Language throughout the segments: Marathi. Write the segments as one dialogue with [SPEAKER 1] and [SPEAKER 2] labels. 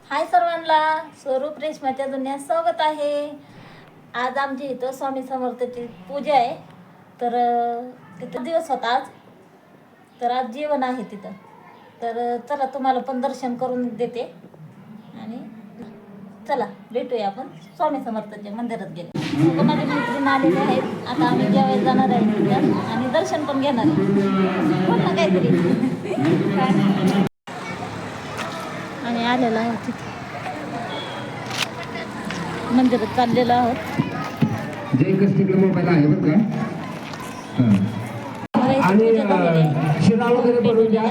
[SPEAKER 1] हाय सर्वांना, स्वरूप रेशमाच्या दुनियात स्वागत आहे. आज आमची इथं स्वामी समर्थाची पूजा आहे. तर तिथं दिवस होता आज. तर आज जेवण आहे तिथं. तर चला तुम्हाला पण दर्शन करून देते आणि चला भेटूया आपण स्वामी समर्थाच्या मंदिरात गेले. माझे मैत्रीण आलेले आहेत. आता आम्ही जेवायला जाणार आहे तिथं आणि दर्शन पण घेणार आहे. बोल ना काहीतरी. आणि आलेलो आहोत तिथे मंदिरात चाललेलो आहोत.
[SPEAKER 2] जय कष्टीकडे मोबाईल आहे बरं का. आणि शिरा वगैरे बनवून द्या.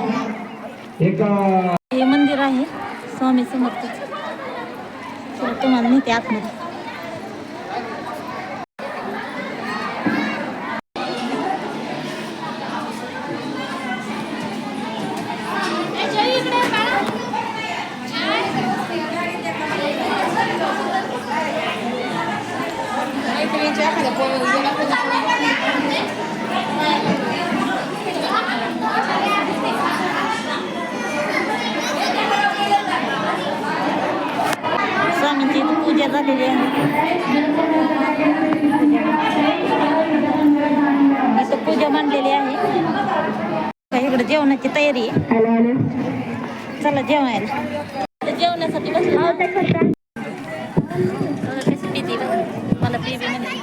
[SPEAKER 2] एक
[SPEAKER 1] हे मंदिर आहे स्वामी समर्थाचं. तुम्हाला नेते आतमध्ये. स्वामींची पूजा झालेली आहे. इथं पूजा मांडलेली आहे. इकडे जेवणाची तयारी आहे. चला जेवायला. जेवणासाठी बसलो. मला बेबी म्हणते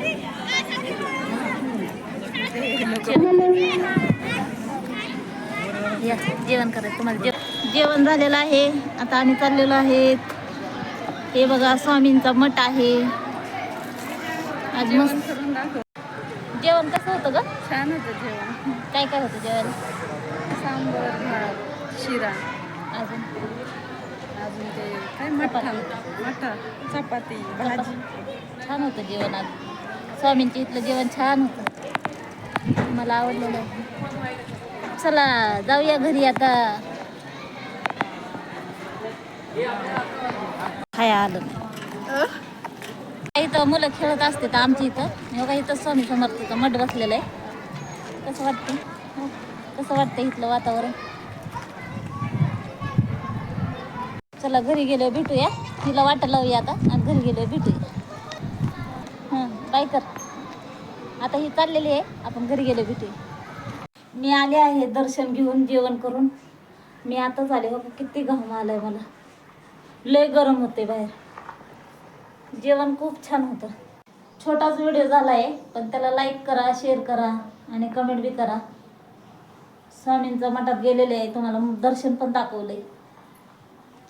[SPEAKER 1] या जेवण करायचं. तुम्हाला जेवण झालेलं आहे. आता आम्ही चाललेलो आहेत. हे बघा स्वामींचा मठ आहे. आज मस्त जेवण कसं होतं ग?
[SPEAKER 3] छान होतं जेवण.
[SPEAKER 1] काय काय होतं जेवायला?
[SPEAKER 3] सांबर, भात, शिरा,
[SPEAKER 1] अजून
[SPEAKER 3] अजून ते काय मठा, चपाती, भाजी.
[SPEAKER 1] छान होतं जेवण आज. स्वामींच्या इथलं जेवण छान होतं. मला आवडलेलं आहे. चला जाऊया घरी आता. काय आलं नाही. इथं मुलं खेळत असते तर आमच्या इथं बघा. इथं स्वामी समर्थाचं मठ बसलेलं आहे. कसं वाटतं? कसं वाटतं इथलं वातावरण? चला घरी गेलो भेटूया. तिला वाटा लावूया आता आणि घरी गेलो भेटूया. हां बाय कर. आता ही चाललेली आहे. आपण घरी गेलो भेटूया. मी आले आहे दर्शन घेऊन जेवण करून. मी आताच आले. हो किती घाम आलाय मला. लय गरम होते बाहेर. जेवण खूप छान होतं. छोटाच व्हिडिओ झाला आहे पण त्याला लाईक करा, शेअर करा आणि कमेंट बी करा. स्वामींच्या मठात गेलेले आहे. तुम्हाला दर्शन पण दाखवलंय.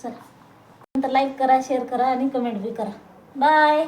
[SPEAKER 1] चला नंतर लाईक करा, शेअर करा आणि कमेंट बी करा. बाय.